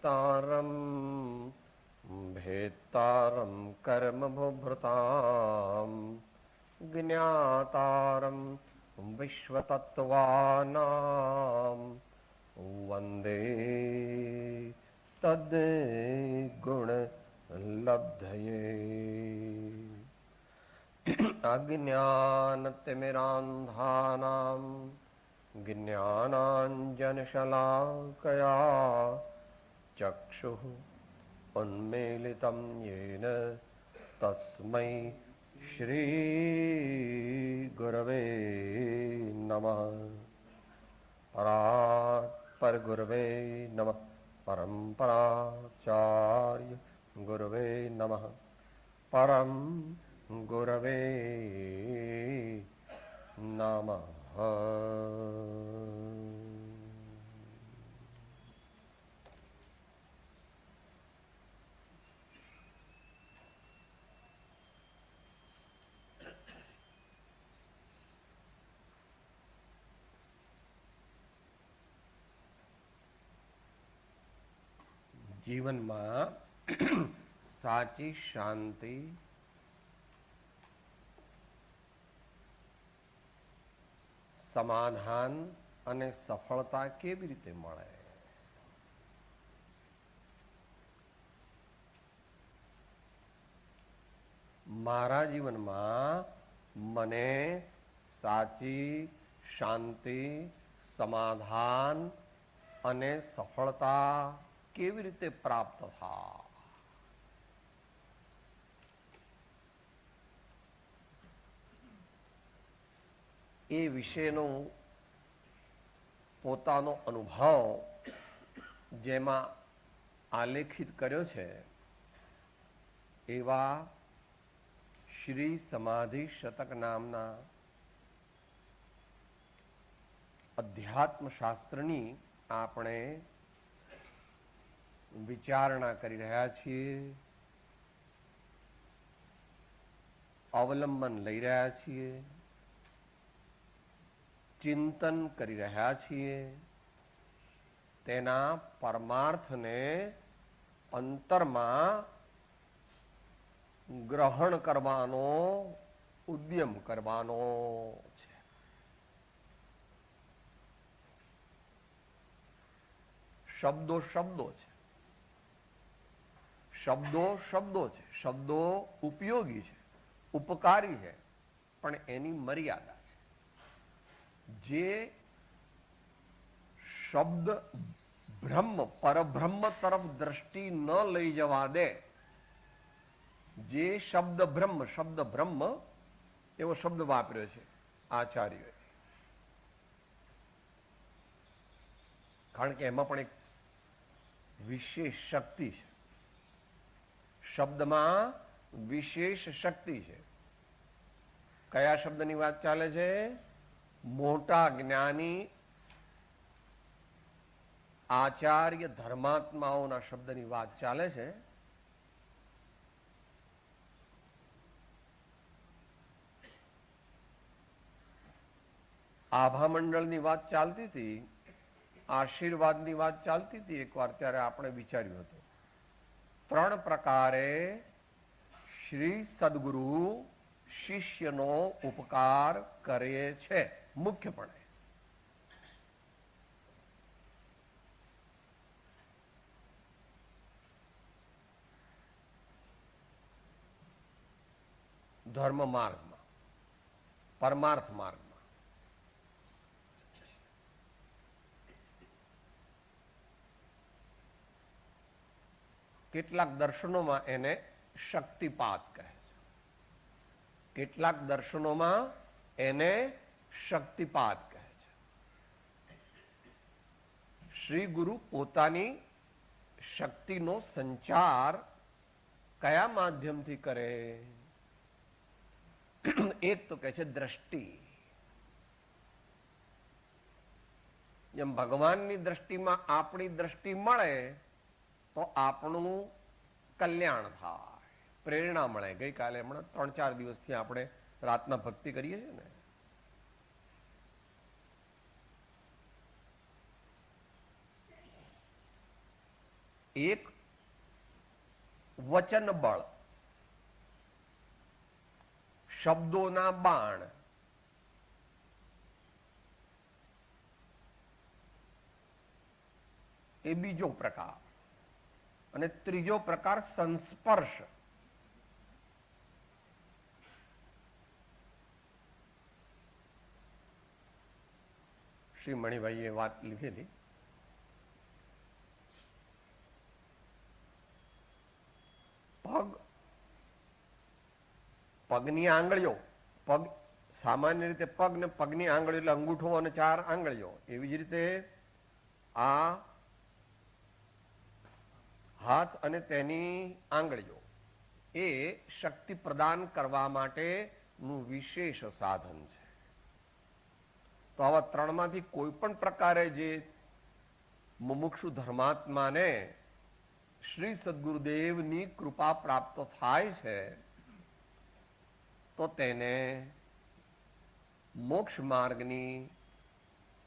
भोक्तारं भेत्तारं कर्मभूभृतां ज्ञातारं विश्वतत्त्वानां वन्दे तद्गुणलब्धये। अज्ञानतिमिरान्धानां ज्ञानाञ्जनशलाकया चक्षुः उन्मीलितं येन तस्मै श्रीगुरवे नमः। परात्परगुरवे नमः। परम्पराचार्य गुरवे नमः। परम गुरवे नमः। જીવનમાં સાચી શાંતિ, સમાધાન અને સફળતા કેવી રીતે મળે? મારા જીવનમાં મને સાચી શાંતિ, સમાધાન અને સફળતા કેવી રીતે પ્રાપ્ત થાય? એ વિશેનો પોતાનો અનુભવ જેમાં આલેખિત કર્યો છે એવા શ્રી સમાધિ શતક નામના અધ્યાત્મ શાસ્ત્રની આપણે વિચારણા કરી રહ્યા છીએ, અવલંબન લઈ રહ્યા છીએ, ચિંતન કરી રહ્યા છીએ. તેના પરમાર્થને અંતરમાં ગ્રહણ કરવાનો ઉદ્યમ કરવાનો છે. શબ્દો શબ્દો છે, શબ્દો શબ્દો છે, શબ્દો ઉપયોગી છે, ઉપકારી છે, પણ એની મર્યાદા છે. જે શબ્દ બ્રહ્મ પરબ્રહ્મ તરફ દ્રષ્ટિ ન લઈ જવા દે, જે શબ્દ બ્રહ્મ એવો શબ્દ વાપર્યો છે આચાર્યોએ, કારણ કે એમાં પણ એક વિશેષ શક્તિ છે. શબ્દમાં વિશેષ શક્તિ છે. કયા શબ્દની વાત ચાલે છે? મોટા જ્ઞાની આચાર્ય ધર્માત્માઓના શબ્દની વાત ચાલે છે. આભા મંડળની વાત ચાલતી હતી, આશીર્વાદની વાત ચાલતી હતી એકવાર, ત્યારે આપણે વિચાર્યું હતું 3 પ્રકારે શ્રી સદગુરુ શિષ્યનો ઉપકાર કરે છે. મુખ્યપણે ધર્મ માર્ગમાં, પરમાર્થ માર્ગમાં. કેટલાક દર્શનોમાં એને શક્તિપાત કહે છે, કેટલાક દર્શનોમાં એને શક્તિપાત કહે છે. શ્રી ગુરુ પોતાની શક્તિનો સંચાર કયા માધ્યમથી કરે? એક તો કહે છે દ્રષ્ટિ. જેમ ભગવાનની દ્રષ્ટિમાં આપણી દ્રષ્ટિ મળે તો આપણું કલ્યાણ થાય, પ્રેરણા મળે. ગઈકાલે હમણાં 3-4 દિવસથી આપણે રાતના ભક્તિ કરીએ છીએ ને, એક વચન બળ, શબ્દોના બાણ, એ બીજો પ્રકાર. અને ત્રીજો પ્રકાર સંસ્પર્શ. શ્રી મણિભાઈએ વાત લીધેલી. પગની આંગળીઓ, પગ સામાન્ય રીતે પગ ને પગની આંગળીઓ એટલે અંગૂઠો અને 4 આંગળીઓ, એવી જ રીતે આ હાથ અને તેની આંગળીઓ એ શક્તિ પ્રદાન કરવા માટેનું વિશેષ સાધન છે. તો આવા 3માંથી કોઈ પણ પ્રકારે જે મુમુક્ષુ ધર્માત્માને શ્રી સદગુરુદેવની કૃપા પ્રાપ્ત થાય છે તો તેને મોક્ષ માર્ગની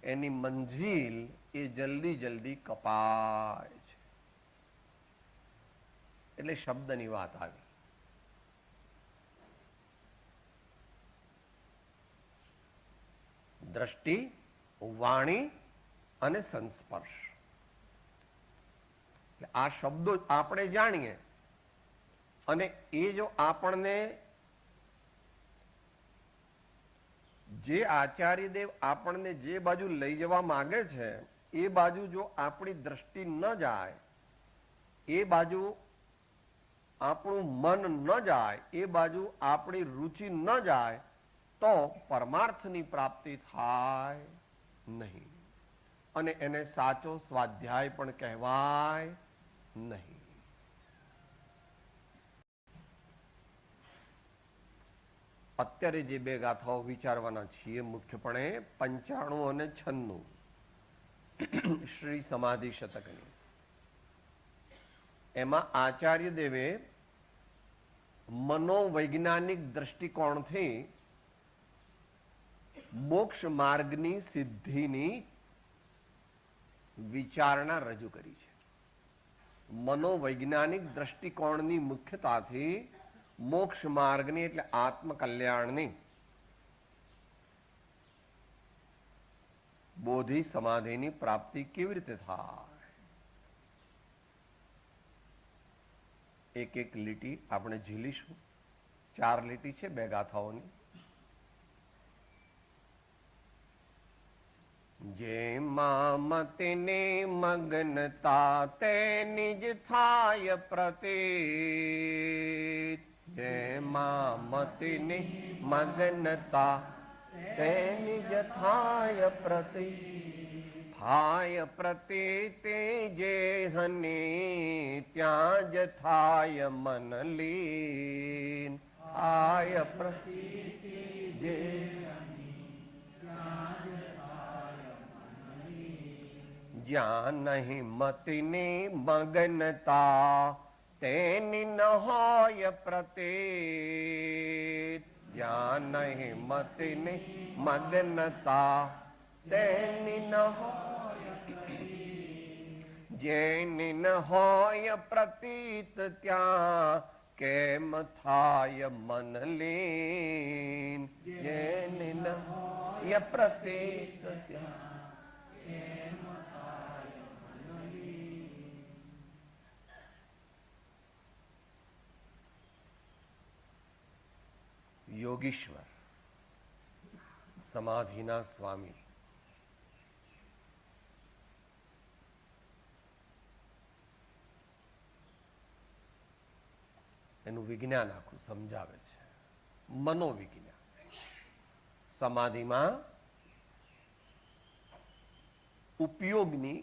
એની મંજિલ એ જલ્દી જલ્દી કપાય છે. એટલે શબ્દની વાત આવી. દ્રષ્ટિ, વાણી અને સંસ્પર્શ. આ શબ્દો આપણે જાણીએ અને એ જો આપણને જે આચાર્યદેવ આપણને જે બાજુ લઈ જવા માંગે છે એ બાજુ જો આપણી દ્રષ્ટિ ન જાય, એ બાજુ આપણું મન ન જાય, એ બાજુ આપણી રુચિ ન જાય તો પરમાર્થની પ્રાપ્તિ થાય નહીં અને એને સાચો સ્વાધ્યાય પણ કહેવાય નહીં. અત્યારે જે 2 ગાથાઓ વિચારવાના છીએ મુખ્યપણે 95 અને 96 શ્રી સમાધિ શતકની. એમાં આચાર્ય દેવે મનોવૈજ્ઞાનિક દ્રષ્ટિકોણથી મોક્ષ માર્ગની સિદ્ધિની વિચારણા રજૂ કરી છે. મનોવૈજ્ઞાનિક દ્રષ્ટિકોણની મુખ્યતાથી મોક્ષ માર્ગની એટલે આત્મકલ્યાણની બોધિ સમાધિની પ્રાપ્તિ કેવી રીતે થાય, એક એક લીટી આપણે ઝીલીશું. 4 લીટી છે 2 ગાથાઓની. જેમાં મતિને મગનતા તે નિજ થાય પ્રતીત. જેમાં મતિને મગનતા તે નિજ થાય પ્રતીત. થાય પ્રતીત જે હની ત્યાં જ થાય મન લીન. થાય પ્રતીત જે જ્યાં નહીં મતિની મગનતા તેની ન હોય પ્રતીત. જ્યાં નહીં મતિની મગનતા તેની ન હોય, જેની ન હોય પ્રતીત ત્યાં કેમ થાય મન લીન. જેની ન હોય પ્રતીત ત્યાં યોગીશ્વર સમાધિના સ્વામી એનું વિજ્ઞાન આખું સમજાવે છે. મનોવિજ્ઞાન. સમાધિમાં ઉપયોગની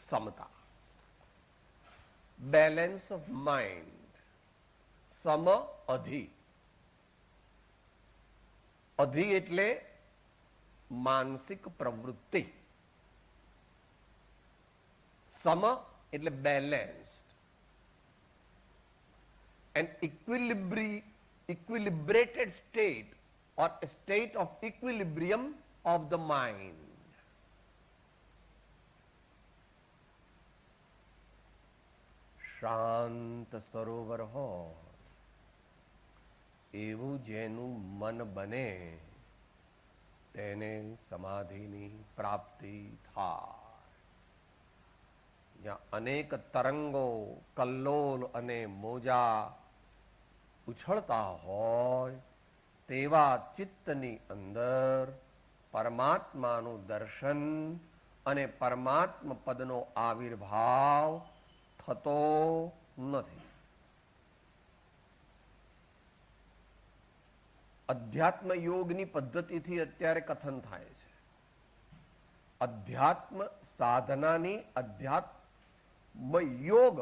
સમતા, બેલેન્સ ઓફ માઇન્ડ. સમ અધિ. અધિ એટલે માનસિક પ્રવૃત્તિ, સમ એટલે balanced. An equilibrated state or a state of equilibrium of the mind. શાંત સરોવર હોય એવું જેનું મન બને તેને સમાધિની પ્રાપ્તિ થાય. જ્યાં અનેક તરંગો કલ્લોલ અને મોજા ઉછળતા હોય તેવા ચિત્તની અંદર પરમાત્માનું દર્શન અને પરમાત્મા પદનો આવિર્ભાવ થતો નથી. અધ્યાત્મ યોગની પદ્ધતિથી અત્યારે કથન થાય છે. અધ્યાત્મ સાધનાની અધ્યાત્મ યોગ,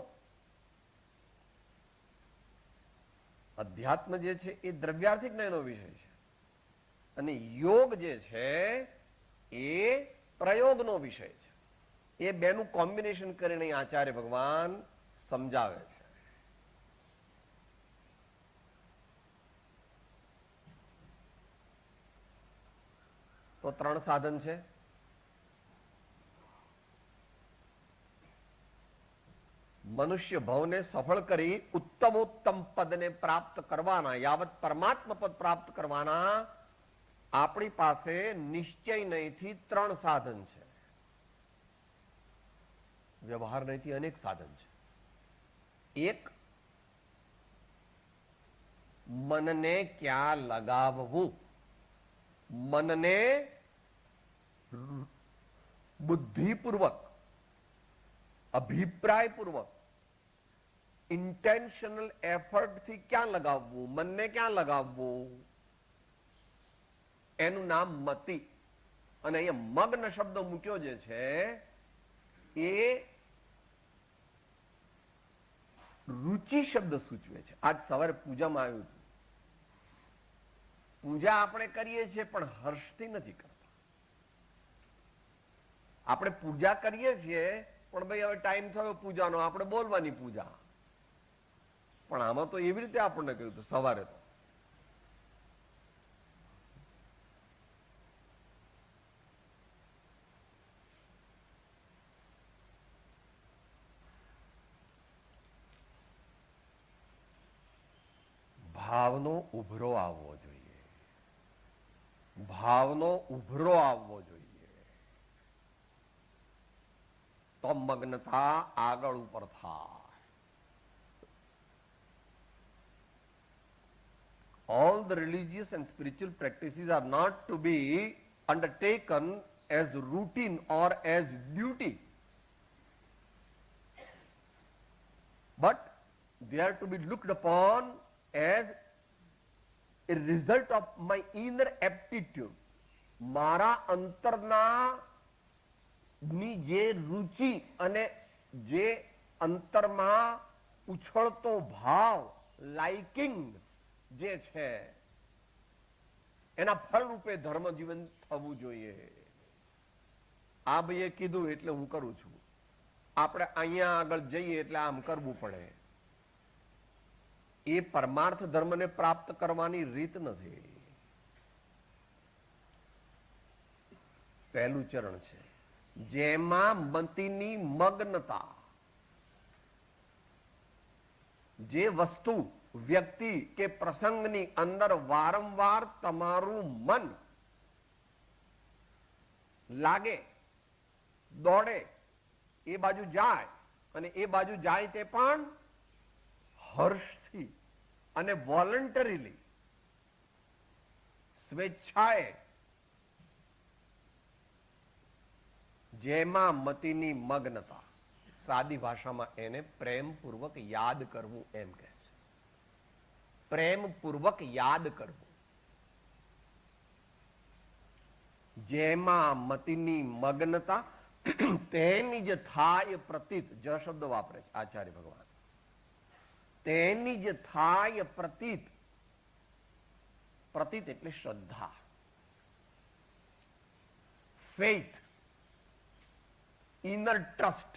અધ્યાત્મ જે છે એ દ્રવ્યાર્થિક જ્ઞાનનો વિષય છે અને યોગ જે છે એ પ્રયોગનો વિષય છે. એ બેનું કોમ્બિનેશન કરીને આચાર્ય ભગવાન સમજાવે છે. તો 3 સાધન છે. મનુષ્ય ભવને સફળ કરી ઉત્તમોત્તમ પદને પ્રાપ્ત કરવાના, યાવત પરમાત્મા પદ પ્રાપ્ત કરવાના આપણી પાસે નિશ્ચય નહીંથી 3 સાધન છે. વ્યવહાર નહીંથી અનેક સાધન છે. એક, મનને ક્યાં લગાવવું. મનને બુદ્ધિપૂર્વક, અભિપ્રાયપૂર્વક, ઇન્ટેન્શનલ એફર્ટથી ક્યાં લગાવવું, મનને ક્યાં લગાવવું, એનું નામ મતિ. અને અહીંયા મગ્ન શબ્દ મૂક્યો જે છે એ રુચિ શબ્દ સૂચવે છે. આજ સવારે પૂજામાં આવ્યું હતું. પૂજા આપણે કરીએ છીએ પણ હર્ષથી નથી કરતા. આપણે પૂજા કરીએ છીએ પણ ભાઈ હવે ટાઈમ થયો પૂજાનો, આપણે બોલવાની પૂજા. પણ આમાં તો એવી રીતે આપણને કહ્યું હતું સવારે તો ભાવનો ઉભરો આવવો જોઈએ. ભાવનો ઉભરો આવવો જોઈએ તો મગ્નતા આગળ ઉપર થાય. All the religious and spiritual practices are not to be undertaken as routine or as duty, but they are to be looked upon as a result of my inner aptitude. મારા અંતરના ની જે રુચિ અને જે અંતરમાં ઉછળતો ભાવ, લાઇકિંગ જે છે એના ફળ રૂપે ધર્મ જીવન થવું જોઈએ. આ ભાઈએ કીધું એટલે હું કરું છું. આપણે અહીંયા આગળ જઈએ એટલે આમ કરવું પડે. એ પરમાર્થ ધર્મને પ્રાપ્ત કરવાની રીત નથી. પહેલું ચરણ છે જેમાં મતિની મગ્નતા. જે વસ્તુ, વ્યક્તિ કે પ્રસંગની અંદર વારંવાર તમારું મન લાગે, દોડે, એ બાજુ જાય અને એ બાજુ જાય તે પણ હર્ષથી અને વોલન્ટરીલી, સ્વેચ્છાએ, જેમાં મતિની મગ્નતા. સાદી ભાષામાં એને પ્રેમપૂર્વક યાદ કરવું એમ કહે છે. પ્રેમપૂર્વક યાદ કરવું. જેમાં મતિની મગ્નતા તેની જ થાય પ્રતીત. જ શબ્દ વાપરે છે આચાર્ય ભગવાન. તેની જ થાય પ્રતીત. પ્રતીત એટલે શ્રદ્ધા, faith, inner trust,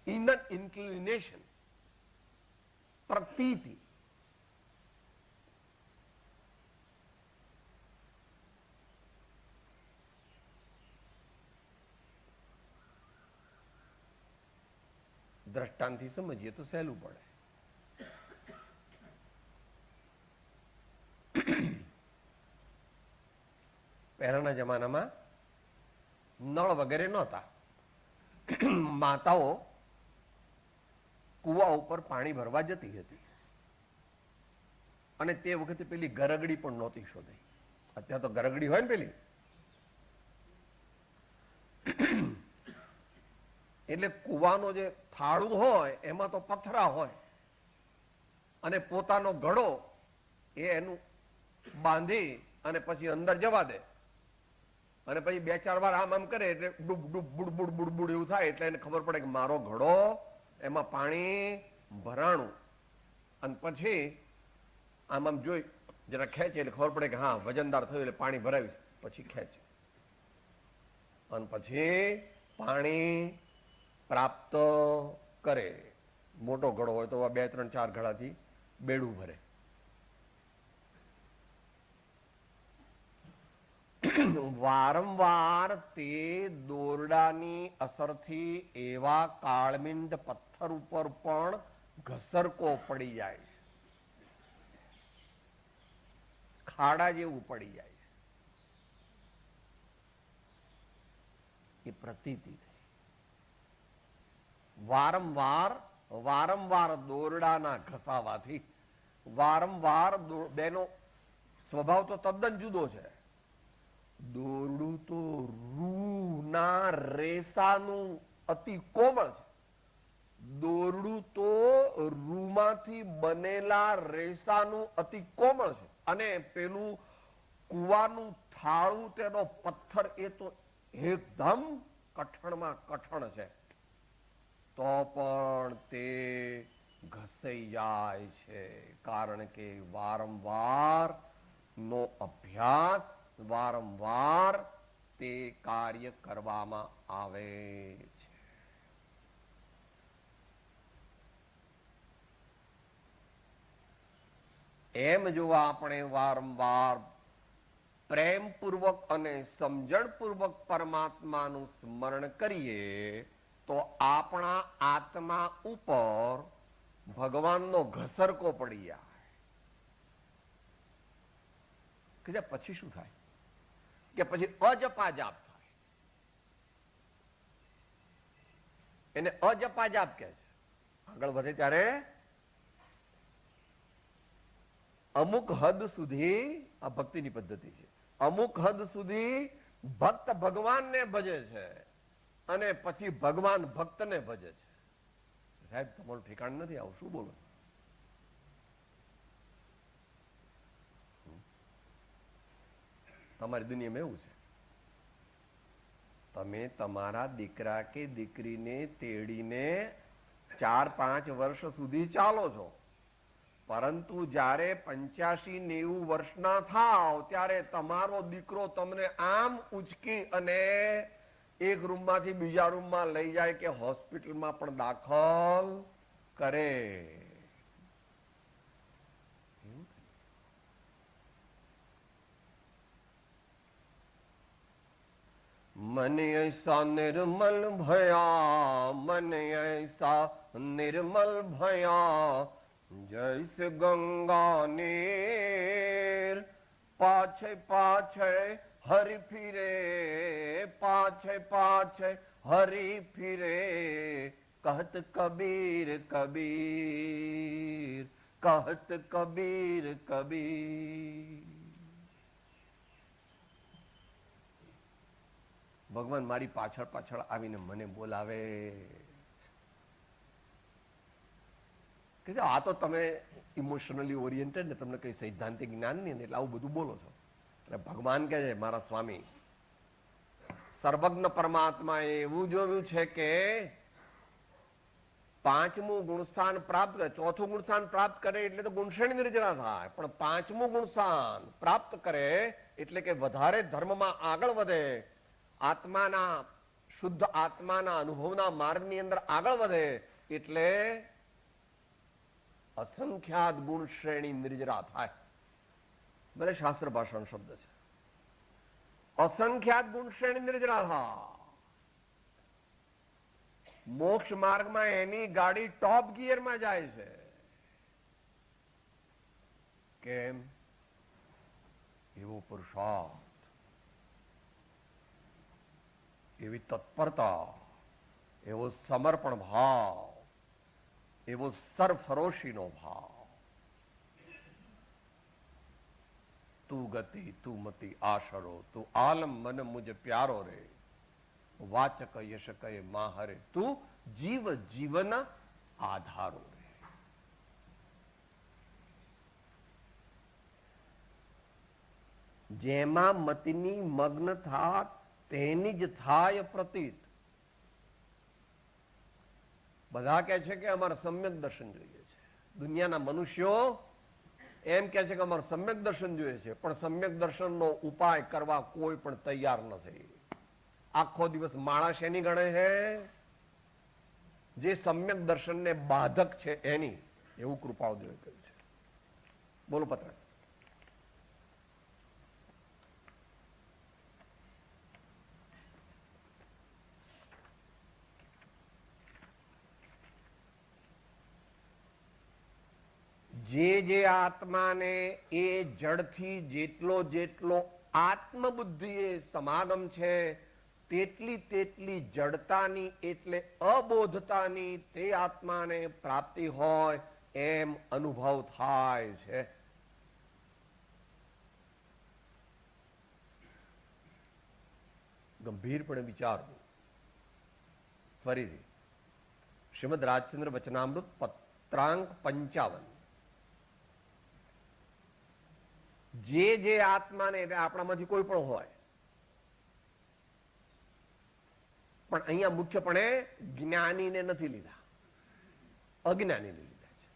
inner inclination, પ્રતીતિ. દ્રષ્ટાંતથી સમજીએ તો સહેલું પડે. પહેલાના જમાનામાં નળ વગેરે નહોતા. માતાઓ કુવા ઉપર પાણી ભરવા જતી હતી અને તે વખતે પેલી ગરગડી પણ નહોતી શોધાઈ. અત્યારે તો ગરગડી હોય ને પેલી, એટલે કુવાનો જે થાળું હોય એમાં તો પથરા હોય અને પોતાનો ઘડો એનું બાંધી અને પછી અંદર જવા દે અને પછી 2-4 વાર આમ કરે એટલે ડૂબ ડૂબ બુડ બુડ બુડ બુડ એવું થાય એટલે એને ખબર પડે કે મારો ઘડો એમાં પાણી ભરાણું. અને પછી આમ જોઈ જરા ખેંચે એટલે ખબર પડે કે હા વજનદાર થયું એટલે પાણી ભરાવી. પછી ખેંચે અને પછી પાણી પ્રાપ્ત કરે. મોટો ઘડો હોય તો 2-3-4 ઘડાથી બેડું ભરે. વારંવાર તે દોરડાની અસરથી એવા કાળમિંડ પથ્થર ઉપર પણ ઘસરકો પડી જાય છે, ખાડા જેવું પડી જાય છે. એ પ્રતીતિ થઈ. વારંવાર દોરડાના ઘસાવાથી વારંવાર બેનો સ્વભાવ તો તદ્દન જુદો છે. દોરડું તો રૂના રેસાનું અતિ કોમળ છે. દોરડું તો રૂમાંથી બનેલા રેસાનું અતિ કોમળ છે અને પેલું કુવાનું થાળું તેનો પથ્થર એ તો એકદમ કઠણમાં કઠણ છે. તો પણ તે ઘસાઈ જાય છે કારણ કે વારંવાર નો અભ્યાસ, વારંવાર તે કાર્ય કરવામાં આવે છે. એમ જો આપણે વારંવાર પ્રેમપૂર્વક અને સમજણપૂર્વક પરમાત્માનું સ્મરણ કરીએ તો આપણા આત્મા ઉપર ભગવાનનો ઘસરકો પડી જાય. કે પછી શું થાય કે પછી અજપાજાપ થાય. એને અજપાજાપ કહે છે. આગળ વધે ત્યારે અમુક હદ સુધી, આ ભક્તિની પદ્ધતિ છે, અમુક હદ સુધી ભક્ત ભગવાનને ભજે છે અને પછી ભગવાન ભક્તને ભજે છે. સાહેબ તમારું ઠેકાણ નથી, આવું શું બોલો? તમારી દુનિયામાં એવું છે, તમે તમારા દીકરા કે દીકરીને તેડીને 4-5 વર્ષ સુધી ચાલો છો, પરંતુ જ્યારે 85-90 વર્ષના થાવ ત્યારે તમારો દીકરો તમને આમ ઉચકી અને એક રૂમમાંથી બીજા રૂમમાં લઈ જાય કે હોસ્પિટલમાં પણ દાખલ કરે. मन ऐसा निर्मल भया, मन ऐसा निर्मल भया, जैसे गंगा नीर पाछे पाछे हरि फिरे, पाछे पाछे हरि फिरे, कहत कबीर कबीर, कहत कबीर कबीर. ભગવાન મારી પાછળ પાછળ આવીને મને બોલાવે કે આ તો તમે ઇમોશનલી ઓરિએન્ટેડ ને, તમને કઈ સૈદ્ધાંતિક જ્ઞાન નહીં એટલે આવું બધું બોલો છો. એટલે ભગવાન કહે છે મારા સ્વામી સર્વજ્ઞ પરમાત્માએ એવું જોયું છે કે 5મું ગુણસ્થાન પ્રાપ્ત કરે, 4થું ગુણસ્થાન પ્રાપ્ત કરે એટલે તો ગુણશ્રેણી નિર્જરા થાય, પણ 5મું ગુણસ્થાન પ્રાપ્ત કરે એટલે કે વધારે ધર્મમાં આગળ વધે, આત્માના શુદ્ધ આત્માના અનુભવના માર્ગની અંદર આગળ વધે એટલે અસંખ્યાત ગુણ શ્રેણી નિર્જરા થાય. ભલે શાસ્ત્ર ભાષાનો શબ્દ છે, અસંખ્યાત ગુણ શ્રેણી નિર્જરા થાય. મોક્ષ માર્ગમાં એની ગાડી ટોપ ગિયરમાં જાય છે. કેમ? એવો પુરુષાર્થ, એવી તત્પરતા, એવો સમર્પણ ભાવ, એવો સરફરોશીનો ભાવ. તું ગતિ તું મતિ આશરો, તું આલમ મન મુજ પ્યારો રે, વાચક યશ કહે માહરે, તું જીવ જીવન આધારો રે. જેમાં મતિની મગ્ન થા તેની જ થાય પ્રતીત. બધા કહે છે કે અમારે સમ્યક દર્શન જોઈએ છે. દુનિયાના મનુષ્યો એમ કહે છે કે અમારે સમ્યક દર્શન જોઈએ છે, પણ સમ્યક દર્શનનો ઉપાય કરવા કોઈ પણ તૈયાર નથી. આખો દિવસ માણસ એની ગણે છે જે સમ્યક દર્શનને બાધક છે એની. એવું કૃપાળદેવે કહ્યું છે. બોલો પત્ર. જે આત્માને એ જડથી જેટલો જેટલો આત્મબુદ્ધિ એ સમાગમ છે, તેટલી તેટલી જડતાની એટલે અબોધતાની તે આત્માને પ્રાપ્તિ હોય એમ અનુભવ થાય છે. ગંભીરપણે વિચારવું. ફરીથી શ્રીમદ રાજચંદ્ર વચનામૃત પત્રાંક 55. જે આત્માને, એટલે આપણામાંથી કોઈ પણ હોય, પણ અહીંયા મુખ્યપણે જ્ઞાનીને નથી લીધા, અજ્ઞાનીને લીધા છે.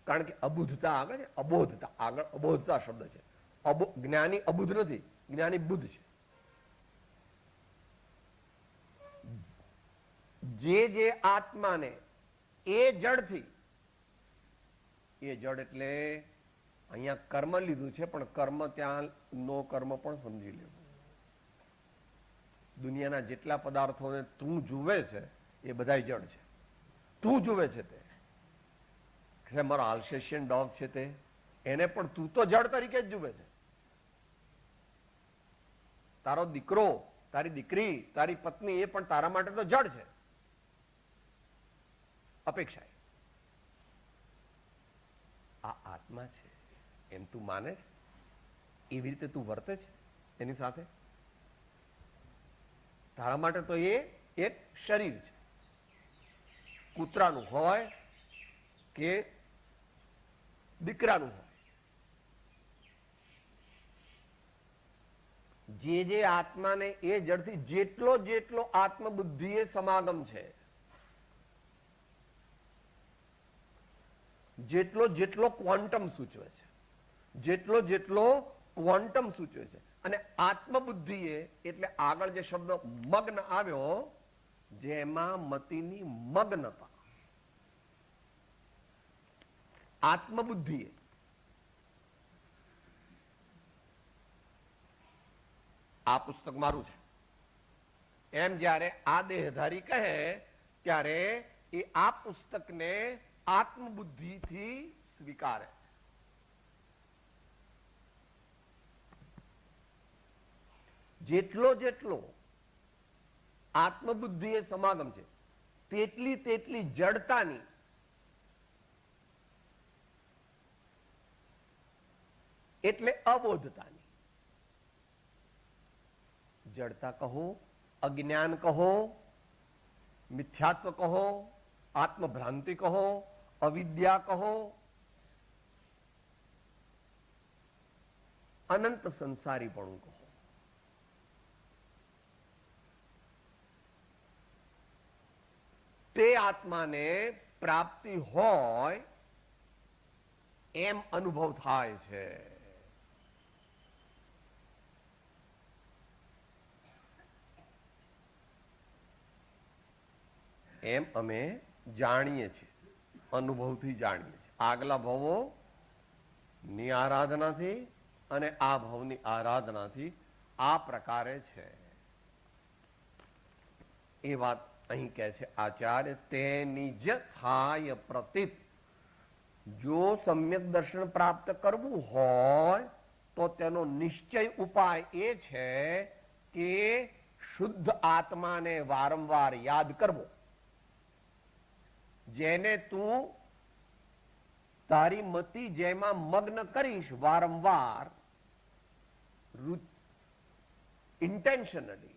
કારણ કે અબુધતા આગળ છે, અબોધતા આગળ અબોધતા શબ્દ છે. જ્ઞાની અબુધ નથી, જ્ઞાની બુદ્ધ છે. જે આત્માને એ જડથી, એ જડ એટલે અહીંયા કર્મ લીધું છે, પણ કર્મ ત્યાં નો કર્મ પણ સમજી લેવું. દુનિયાના જેટલા પદાર્થોને તું જુએ છે એ બધા જડ છે. તું જુએ છે તે મારો આલ્સેશિયન ડોગ છે, તે એને પણ તું તો જડ તરીકે જ જુએ છે. તારો દીકરો, તારી દીકરી, તારી પત્ની, એ પણ તારા માટે તો જડ છે. અપેક્ષા આ આત્મા છે એમ તું માને? એવી રીતે તું વર્તે છે એની સાથે? તારા માટે તો એ એક શરીર છે. કૂતરાનું હોય કે દીકરાનું હોય, જે આત્માને એ જડથી જેટલો જેટલો આત્મબુદ્ધિ એ સમાગમ છે, જેટલો જેટલો ક્વોન્ટમ સૂચવે છે, જેટલો જેટલો ક્વોન્ટમ સૂચવે છે. અને આત્મબુદ્ધિ એટલે આગળ જે શબ્દ મગ્ન આવ્યો, જેમાં મતિની મગ્નતા. આત્મબુદ્ધિ આ પુસ્તક મારું છે એમ જ્યારે આ દેહધારી કહે ત્યારે એ આ પુસ્તકને આત્મબુદ્ધિથી સ્વીકારે. જેટલો જેટલો આત્મબુદ્ધિ એ સમાગમ છે, તેટલી તેટલી જડતાની એટલે અબોધતાની. જડતા કહો, અજ્ઞાન કહો, મિથ્યાત્વ કહો, આત્મભ્રાંતિ કહો, અવિદ્યા કહો, અનંત સંસારીપણું કહો, તે આત્માને પ્રાપ્તિ હોય એમ અનુભવ થાય છે. એમ અમે જાણીએ છીએ, અનુભવથી જાણીએ છીએ. આગલા ભવો ની આરાધનાથી અને આ ભવની આરાધનાથી આ પ્રકારે છે. એ વાત અહીં કહે છે આચાર્ય, તેની જ થાય પ્રતીત. જો સમ્યક દર્શન પ્રાપ્ત કરવું હોય તો તેનો નિશ્ચય ઉપાય એ છે કે શુદ્ધ આત્માને વારંવાર યાદ કરવો. જેને તું તારી મતિ જેમાં મગ્ન કરીશ વારંવાર, ઇન્ટેન્શનલી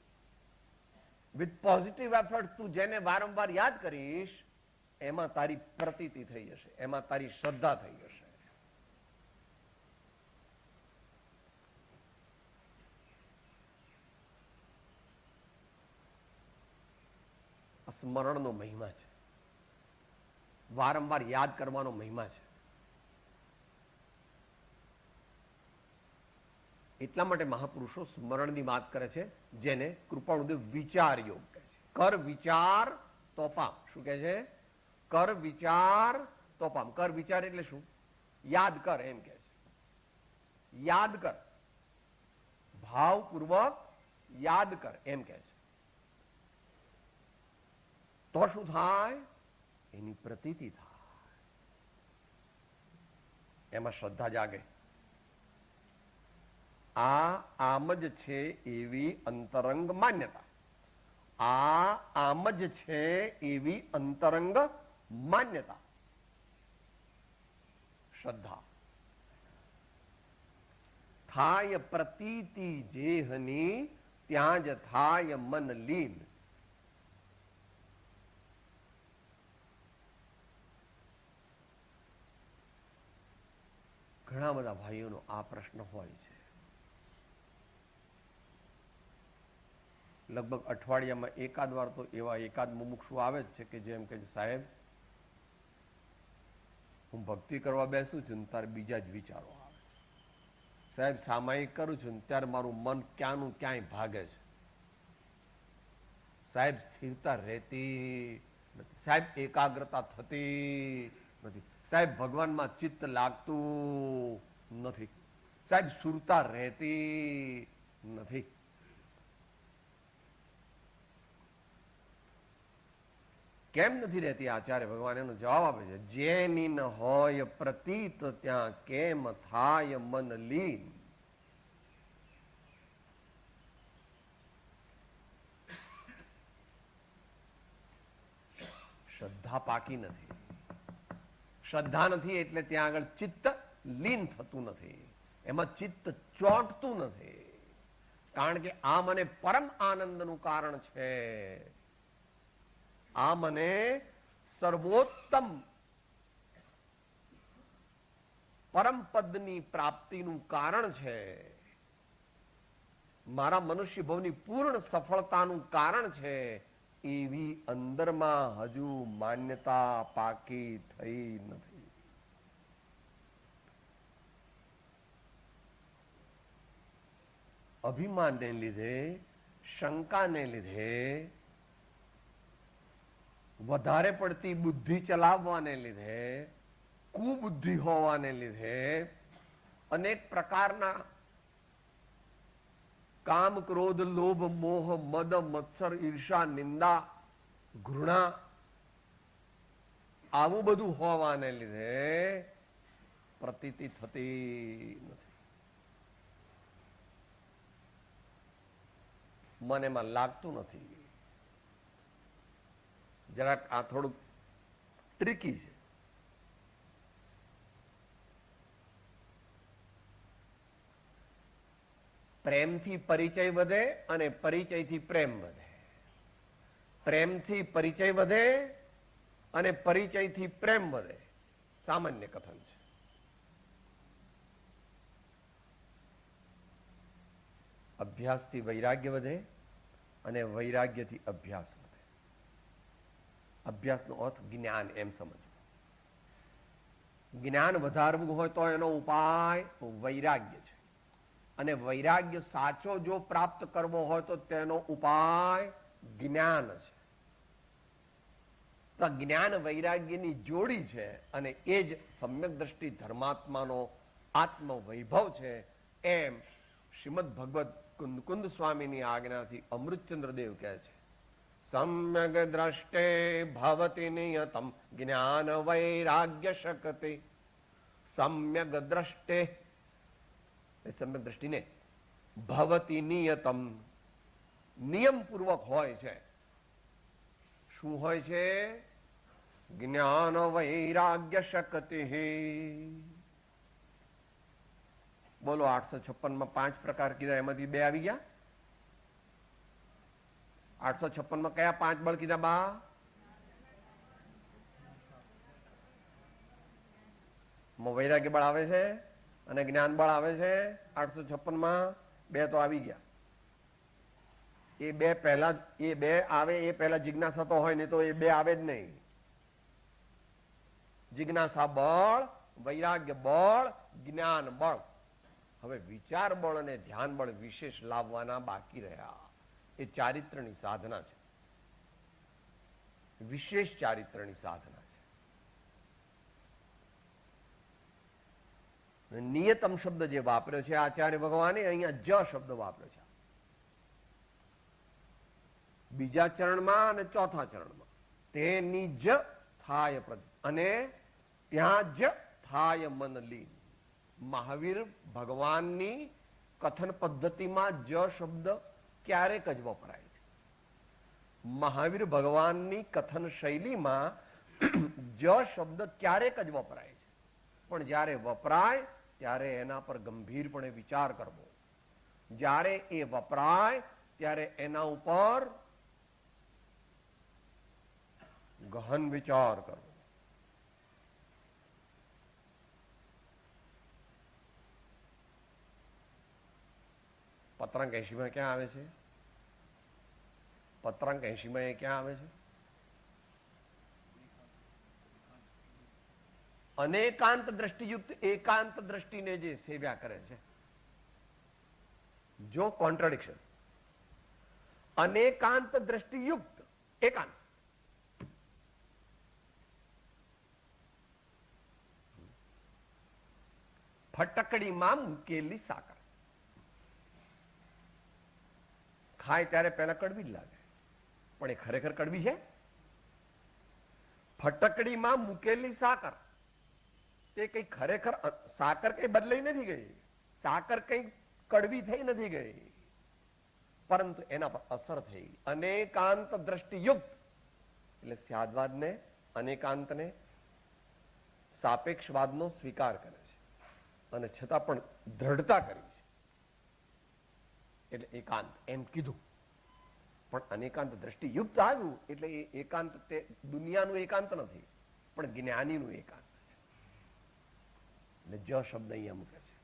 વિથ પોઝિટિવ એફર્ટ તું જેને વારંવાર યાદ કરીશ, એમાં તારી પ્રતીતિ થઈ જશે, એમાં તારી શ્રદ્ધા થઈ જશે. સ્મરણનો મહિમા છે, વારંવાર યાદ કરવાનો મહિમા છે. એટલા માટે મહાપુરુષો સ્મરણની વાત કરે છે, જેને કૃપાળુદેવ વિચાર યોગ કહે છે. કર વિચાર તો પામ. શું કહે છે? કર વિચાર તો પામ. કર વિચાર એટલે શું? યાદ કર, એમ કહે છે. યાદ કર, ભાવપૂર્વક યાદ કર, એમ કહે છે. તો શું થાય? એની પ્રતીતિ થાય, એમાં શ્રદ્ધા જાગે. આમ જ છે એવી અંતરંગ માન્યતા. આમ જ છે એવી અંતરંગ માન્યતા, શ્રદ્ધા. થાય પ્રતીતિ જેહની, ત્યાં જ થાય મન લીન. ઘણા બધા ભાઈઓનો આ પ્રશ્ન હોય છે. લગભગ અઠવાડિયામાં એકાદ વાર તો એવા એકાદ મુમુક્ષુ આવે જ છે કે જેમ કે સાહેબ, હું ભક્તિ કરવા બેસું છું ને તારે બીજા જ વિચારો આવે. સાહેબ, સામાયિક કરું છું ને ત્યારે મારું મન ક્યાંનું ક્યાંય ભાગે છે. સાહેબ, સ્થિરતા રહેતી નથી. સાહેબ, એકાગ્રતા થતી નથી. સાહેબ, ભગવાનમાં ચિત્ત લાગતું નથી. સાહેબ, સુરતા રહેતી નથી. કેમ નથી રહેતી આચાર્ય ભગવાન એનો જવાબ આપે છે, જેની ન હોય પ્રતીત ત્યાં કેમ થાય મન લીન. શ્રદ્ધા પાકી નથી. શ્રદ્ધા નથી એટલે ત્યાં આગળ ચિત્ત લીન થતું નથી, એમાં ચિત્ત ચોંટતું નથી. કારણ કે આ મને પરમ આનંદનું કારણ છે. આ મને સર્વોત્તમ પરમ પદની પ્રાપ્તિનું કારણ છે. મારા મનુષ્ય ભવની પૂર્ણ સફળતાનું કારણ છે. એવી અંદરમાં હજુ માન્યતા પાકી થઈ નથી. અભિમાનને લીધે, શંકાને લીધે, વધારે પડતી બુદ્ધિ ચલાવવાને લીધે, કુબુદ્ધિ હોવાને લીધે, અનેક પ્રકારના કામ, ક્રોધ, લોભ, મોહ, મદ, મત્સર, ઈર્ષા, નિંદા, ઘૃણા, આવું બધું હોવાને લીધે પ્રતીતિ થતી નથી. મને એમાં લાગતું નથી. જરાક આ થોડુંક ટ્રિકી છે. પ્રેમથી પરિચય વધે અને પરિચયથી પ્રેમ વધે. પ્રેમથી પરિચય વધે અને પરિચયથી પ્રેમ વધે. સામાન્ય કથન છે. અભ્યાસથી વૈરાગ્ય વધે અને વૈરાગ્યથી અભ્યાસ વધે. અભ્યાસનો અર્થ જ્ઞાન એમ સમજો. જ્ઞાન વધારવું હોય તો એનો ઉપાય વૈરાગ્ય છે. અને વૈરાગ્ય સાચો જો પ્રાપ્ત કરવો હોય તો તેનો ઉપાય જ્ઞાન છે. તો જ્ઞાન વૈરાગ્યની જોડી છે અને એ જ સમ્યક દ્રષ્ટિ ધર્માત્માનો આત્મ વૈભવ છે. એમ શ્રીમદ ભગવદ કુંદ સ્વામીની આજ્ઞાથી અમૃતચંદ્ર દેવ કહે છે. સમ્યક દ્રષ્ટે ભવતિ નિયતમ જ્ઞાન વૈરાગ્ય શકતે. સમ્યક દ્રષ્ટે, સમ્યક દ્રષ્ટિને ભવતિ નિયતમ, નિયમપૂર્વક હોય છે. શું હોય છે? જ્ઞાન વૈરાગ્ય શકતે. બોલો, 856 માં 5 પ્રકાર કીધા, એમાંથી 2 આવી ગયા. 856 માં કયા 5 બળ કીધા બા? વૈરાગ્ય બળ આવે છે અને જ્ઞાન બળ આવે છે. 856 માં 2 તો આવી ગયા. એ 2 પહેલા, એ 2 આવે એ પહેલા જિજ્ઞાસા તો હોય, નહીં તો એ 2 આવે જ નહીં. જિજ્ઞાસા બળ, વૈરાગ્ય બળ, જ્ઞાન બળ. હવે વિચાર બળ અને ધ્યાન બળ વિશેષ લાવવાના બાકી રહ્યા. એ ચારિત્રની સાધના છે, વિશેષ ચારિત્રની સાધના છે. નિયતમ શબ્દ જે વાપર્યો છે આચાર્ય ભગવાને, અહીંયા જ શબ્દ વાપર્યો છે. બીજા ચરણમાં અને ચોથા ચરણમાં તેની જ થાય પ્રતિ, અને ત્યાં જ થાય મન લીન. મહાવીર ભગવાનની કથન પદ્ધતિમાં જ શબ્દ ક્યારેક જ વપરાય છે. મહાવીર ભગવાનની કથન શૈલીમાં જ શબ્દ ક્યારેક જ વપરાય છે. પણ જ્યારે વપરાય ત્યારે એના પર ગંભીરપણે વિચાર કરવો. જ્યારે એ વપરાય ત્યારે એના ઉપર ગહન વિચાર કરવો. પત્રાંક 80 માં ક્યાં આવે છે? પત્રાંક 80 માં એ ક્યાં આવે છે? અનેકાંત દ્રષ્ટિયુક્ત એકાંત દ્રષ્ટિને જે સેવ્યા કરે છે. જો કોન્ટ્રાડિક્શન, અનેકાંત દ્રષ્ટિયુક્ત એકાંત. ફટકડીમાં મૂકેલી સાકર ખાય ત્યારે પહેલા કડવી જ લાગે, પણ એ ખરેખર કડવી છે? ફટકડીમાં મૂકેલી સાકર તે કઈ ખરેખર સાકર કઈ બદલાઈ નથી ગઈ, સાકર કઈ કડવી થઈ નથી ગઈ, પરંતુ એના પર અસર થઈ. અનેકાંત દ્રષ્ટિયુક્ત એટલે સ્યાદવાદને, અનેકાંતને, સાપેક્ષવાદનો સ્વીકાર કરે છે અને છતાં પણ દ્રઢતા કરી છે. એટલે એકાંત એમ કીધું, પણ અનેકાંત દ્રષ્ટિયુક્ત આવ્યું એટલે એ એકાંત તે દુનિયાનું એકાંત નથી, પણ જ્ઞાનીનું એકાંત છે. એટલે જ શબ્દ અહીંયા મૂકે છે.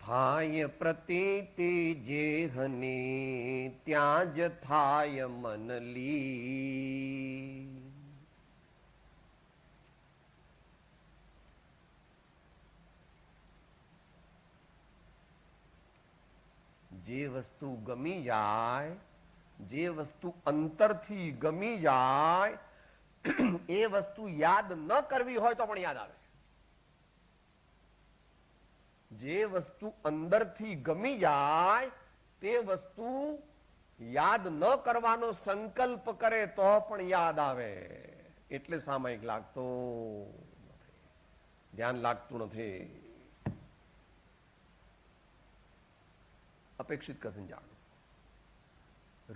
થાય પ્રતીતિ જેહની ત્યાં જ થાય મન લીન. જે વસ્તુ ગમી જાય, જે વસ્તુ અંતરથી ગમી જાય, એ વસ્તુ યાદ ન કરવી હોય તો પણ યાદ આવે. જે વસ્તુ અંદરથી ગમી જાય તે વસ્તુ યાદ ન કરવાનો સંકલ્પ કરે તો પણ યાદ આવે. એટલે સામાયિક લાગતો નથી, ધ્યાન લાગતું નથી. અપેક્ષિત કથન જાણો.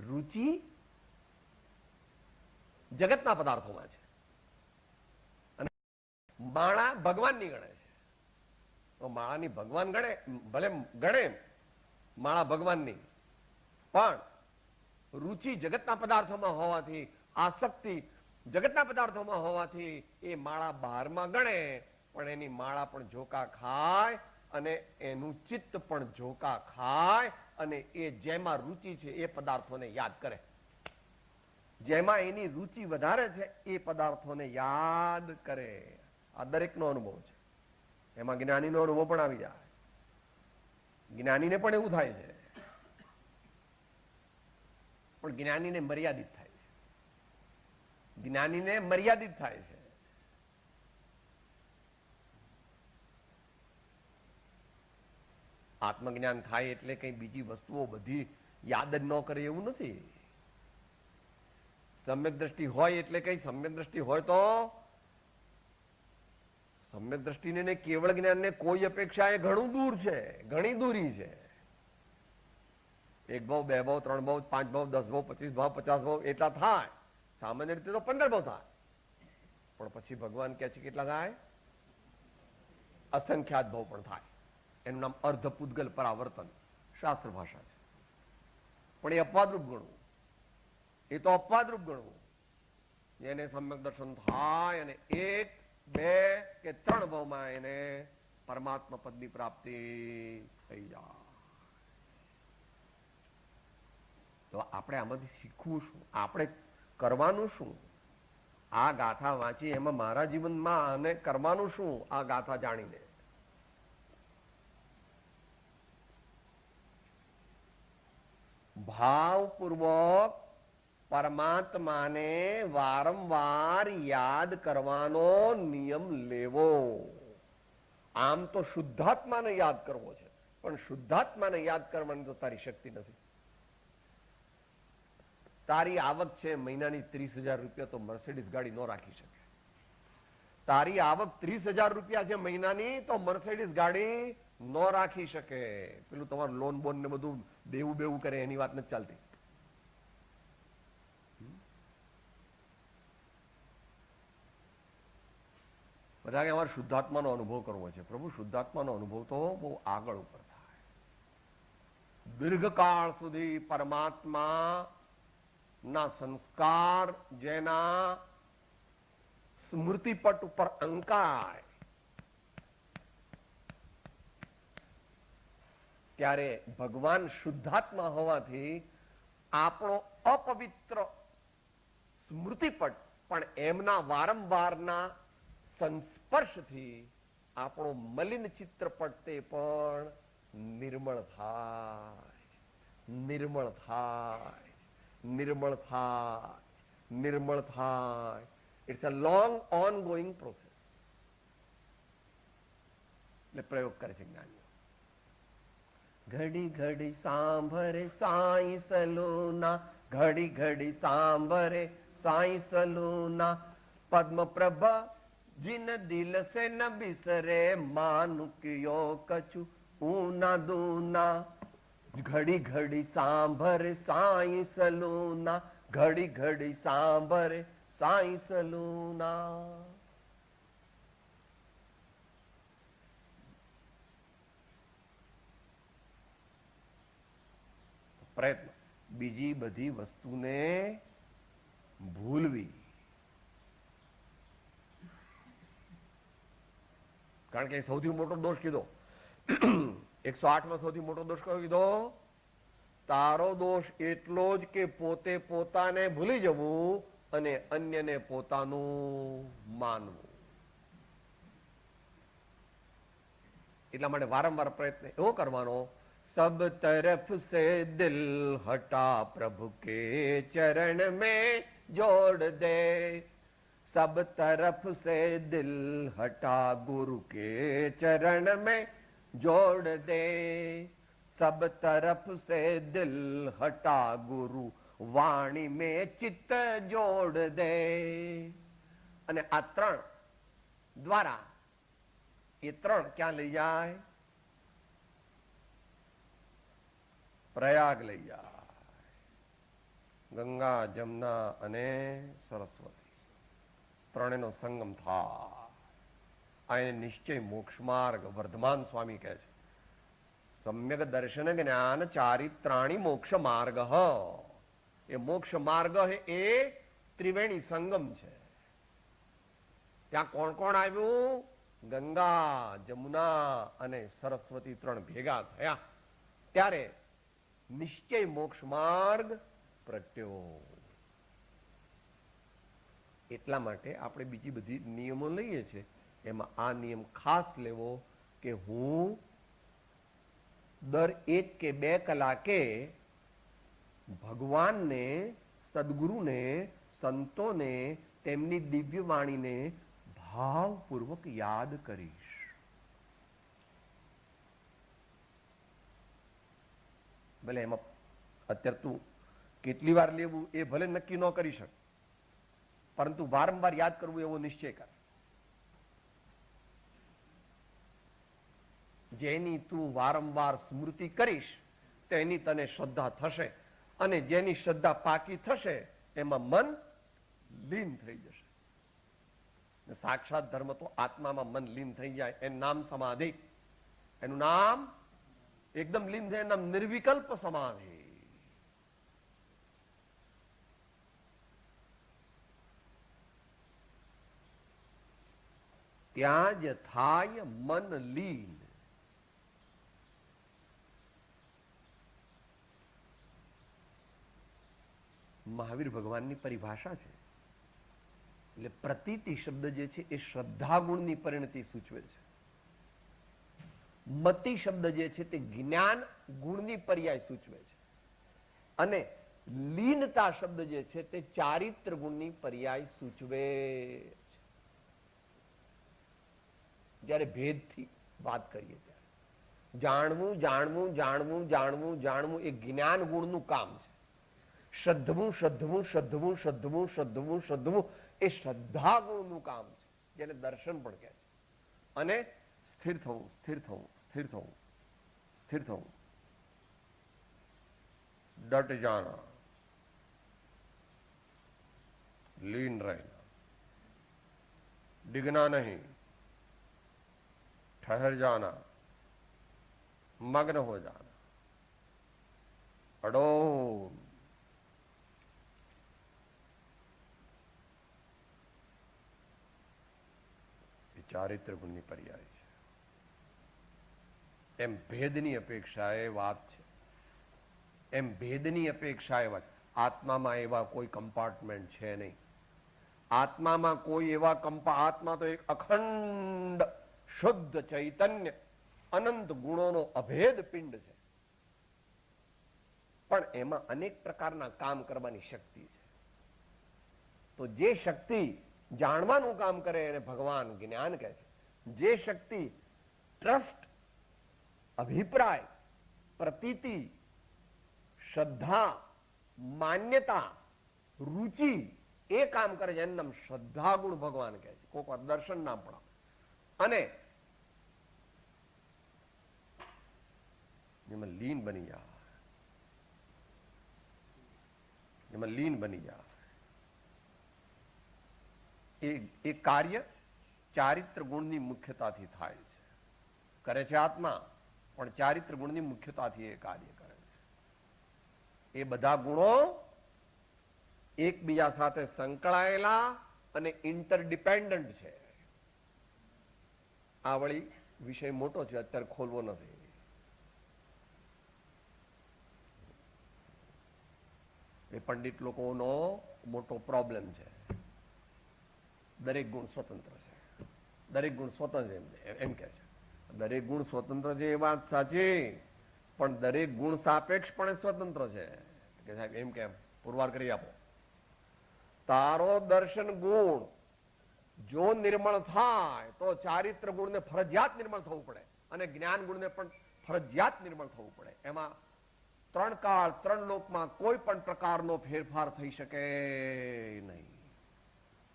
રુચિ જગતના પદાર્થોમાં છે અને માળા ભગવાનની ગણે છે. તો માળાની ભગવાન ગણે, ભલે ગણે માળા ભગવાનની, પણ રુચિ જગતના પદાર્થોમાં હોવાથી, આસક્તિ જગતના પદાર્થોમાં હોવાથી એ માળા બહારમાં ગણે, પણ એની માળા પણ ઝોકા ખાય અને એનું ચિત્ત પણ ઝોકા ખાય અને એ જેમાં રુચિ છે એ પદાર્થોને યાદ કરે. જેમાં એની રુચિ વધારે છે એ પદાર્થોને યાદ કરે. આ દરેકનો અનુભવ છે. એમાં જ્ઞાનીનો અનુભવ પણ આવી જાય. જ્ઞાનીને પણ એવું થાય છે, પણ જ્ઞાનીને મર્યાદિત થાય છે. જ્ઞાનીને મર્યાદિત થાય છે. આત્મજ્ઞાન થાય એટલે કઈ બીજી વસ્તુઓ બધી યાદ જ ન કરે એવું નથી. સમ્યક દ્રષ્ટિ હોય એટલે કઈ, સમ્યક દ્રષ્ટિ હોય તો સમ્યક દ્રષ્ટિને ને કેવળ જ્ઞાનને કોઈ અપેક્ષા એ ઘણું દૂર છે, ઘણી દૂરી છે. 1 ભાવ 2 ભાવ 3 ભાવ 5 ભાવ 10 ભાવ 25 ભાવ 50 ભાવ એટલા થાય. સામાન્ય રીતે તો 15 ભાવ થાય, પણ પછી ભગવાન કહે છે કેટલા થાય? અસંખ્યાત ભાવ પણ થાય. એનું નામ અર્ધ પૂદગલ પરાવર્તન શાસ્ત્ર ભાષા છે. પણ એ અપવાદરૂપ ગણવું, એ તો અપવાદરૂપ ગણવું. એને સમ્યક દર્શન થાય અને 1, 2 કે 3 ભાવમાં એને પરમાત્મા પદની પ્રાપ્તિ થઈ જાય. તો આપણે આમાંથી શીખવું શું? આપણે કરવાનું શું? આ ગાથા વાંચી એમાં મારા જીવનમાં આને કરવાનું શું? આ ગાથા જાણીને ભાવપૂર્વક પરમાત્માને વારંવાર યાદ કરવાનો નિયમ લેવો. આમ તો શુદ્ધાત્માને યાદ કરવો છે, પણ શુદ્ધાત્માને યાદ કરવાની તો તારી શક્તિ નથી. તારી આવક છે મહિનાની 30,000 રૂપિયા, તો મર્સિડીઝ ગાડી ન રાખી શકે. તારી આવક 30,000 રૂપિયા છે મહિનાની, તો મર્સિડીઝ ગાડી ન રાખી શકે. પેલું તમારું લોન બોન ને બધું દેવું બેવું કરે એની વાત નથી ચાલતી. બધા કે અમારે શુદ્ધાત્માનો અનુભવ કરવો છે. પ્રભુ, શુદ્ધાત્માનો અનુભવ તો બહુ આગળ ઉપર થાય. દીર્ઘકાળ સુધી પરમાત્મા ના સંસ્કાર જેના સ્મૃતિપટ ઉપર અંકાય, ત્યારે ભગવાન શુદ્ધાત્મા હોવાથી આપણો અપવિત્ર સ્મૃતિપટ પણ એમના વારંવારના સંસ્પર્શથી આપણો મલિન ચિત્રપટ તે પણ નિર્મળ થાય, નિર્મળ થાય, નિર્મળ થાય, નિર્મળ થાય. It's a long ongoing process. એટલે પ્રયોગ કરે છે જ્ઞાનીઓ. ઘડી ઘડી સાંભરે સાઈ સલુના, ઘડી ઘડી સાંભરે સાઈ સલુના, પદ્મ પ્રભા जिन दिल से न बिसरे, मानुक्यो कछु ऊना दूना, घड़ी घड़ी सांभरे साई सलूना, घड़ी घड़ी सांभरे साई सलूना. પ્રયત્ન બીજી બધી વસ્તુને ભૂલવી. કારણ કે સૌથી મોટો દોષ કીધો 108માં સૌથી મોટો દોષ કયો કીધો? તારો દોષ એટલો જ કે પોતે પોતાને ભૂલી જવું અને અન્યને પોતાનું માનવું. એટલા માટે વારંવાર પ્રયત્ન એવો કરવાનો, સબ તરફ સે દિલ હટા પ્રભુ કે ચરણ में जोड़ दे, सब तरफ से दिल हटा गुरु के चरण में जोड़ दे, सब तरफ से दिल हटा गुरु वाणी में चित्त जोड़ दे. અને આ ત્રણ દ્વારા એ ત્રણ ક્યાં લઈ જાય? પ્રયાગ લઈ જાય. ગંગા, જમના અને સરસ્વતી ત્રણેયનો સંગમ થાય. આ નિશ્ચય મોક્ષ માર્ગ. વર્ધમાન સ્વામી કહે છે, સમ્યક દર્શન જ્ઞાન ચારિત્રાણી મોક્ષ માર્ગ. એ મોક્ષ માર્ગ એ ત્રિવેણી સંગમ છે. ત્યાં કોણ કોણ આવ્યું? ગંગા, જમુના અને સરસ્વતી ત્રણ ભેગા થયા ત્યારે નિશ્ચય મોક્ષ માર્ગ પ્રગટ્યો. એટલા માટે આપણે બીજી બધી નિયમો લઈએ છીએ, એમાં આ નિયમ ખાસ લેવો કે હું દર 1 કે 2 કલાકે ભગવાનને, સદગુરુને, સંતોને, તેમની દિવ્ય વાણીને ભાવપૂર્વક યાદ કરીશ. ભલે એમાં અત્યારે તું કેટલી વાર લેવું એ ભલે નક્કી ન કરી શકે, પરંતુ વારંવાર યાદ કરવું એવો નિશ્ચય કર. જેની તું વારંવાર સ્મૃતિ કરીશ તેની તને શ્રદ્ધા થશે, અને જેની શ્રદ્ધા પાકી થશે એમાં મન લીન થઈ જશે. સાક્ષાત ધર્મ તો આત્મામાં મન લીન થઈ જાય, એનું નામ સમાધિ. એનું નામ એકદમ લીન થાય, એનું નામ નિર્વિકલ્પ સમાધિ. ત્યાં જ થાય મન લીન. મહાવીર ભગવાનની પરિભાષા છે. એટલે પ્રતીતિ શબ્દ જે છે એ શ્રદ્ધા ગુણની પરિણતિ સૂચવે છે. મતિ શબ્દ જે છે તે જ્ઞાન ગુણની પર્યાય સૂચવે છે, અને લીનતા શબ્દ જે છે તે ચારિત્ર ગુણની પર્યાય સૂચવે છે. જ્યારે ભેદથી વાત કરીએ ત્યારે જાણવું જાણવું જાણવું જાણવું જાણવું એ જ્ઞાન ગુણનું કામ છે. શ્રદ્ધવું શ્રદ્ધવું શ્રદ્ધવું શ્રદ્ધવું શ્રદ્ધવું શ્રદ્ધવું એ શ્રદ્ધા ગુણનું કામ છે, જેને દર્શન પણ કહે છે. અને સ્થિર થવું સ્થિર થવું સ્થિર થવું સ્થિર થવું, डट जाना, लीन रहना, डिगना नहीं, ठहर जाना, मग्न हो जाना, अडोल. ચારિત્ર ગુણની પર્યાય છે. એમ ભેદની અપેક્ષાએ વાત છે, એમ ભેદની અપેક્ષાએ વાત. આત્મામાં એવા કોઈ કમ્પાર્ટમેન્ટ છે નહીં. આત્મામાં કોઈ એવા આત્મા તો એક અખંડ શુદ્ધ ચૈતન્ય અનંત ગુણોનો અભેદ પિંડ છે, પણ એમાં અનેક પ્રકારના કામ કરવાની શક્તિ છે. તો જે શક્તિ જાણવાનું કામ કરે એને ભગવાન જ્ઞાન કહે છે. જે શક્તિ ટ્રસ્ટ, અભિપ્રાય, પ્રતીતિ, શ્રદ્ધા, માન્યતા, રુચિ એ કામ કરે છે એનું નામ શ્રદ્ધા ગુણ ભગવાન કહે છે. કોઈક વાર દર્શન નામ પણ. અને એમાં લીન બની જાય, એમાં લીન બની જાય. એ કાર્ય ચારિત્ર ગુણની મુખ્યતાથી થાય છે. કરે છે આત્મા, પણ ચારિત્ર ગુણની મુખ્યતાથી એ કાર્ય કરે છે. એ બધા ગુણો એકબીજા સાથે સંકળાયેલા અને ઇન્ટરડિપેન્ડન્ટ છે. આ વળી વિષય મોટો છે, અત્યારે ખોલવો નથી. એ પંડિત લોકોનો મોટો પ્રોબ્લેમ છે. દરેક ગુણ સ્વતંત્ર છે, દરેક ગુણ સ્વતંત્ર એમ કે છે. દરેક ગુણ સ્વતંત્ર છે એ વાત સાચી, પણ દરેક ગુણ સાપેક્ષપણે સ્વતંત્ર છે. કે સાહેબ એમ કેમ? પુરવાર કરી આપો. તારો દર્શન ગુણ જો નિર્મળ થાય તો ચારિત્ર ગુણને ફરજિયાત નિર્મળ થવું પડે, અને જ્ઞાન ગુણને પણ ફરજિયાત નિર્મળ થવું પડે. એમાં ત્રણ કાળ ત્રણ લોકમાં કોઈ પણ પ્રકારનો ફેરફાર થઈ શકે નહીં.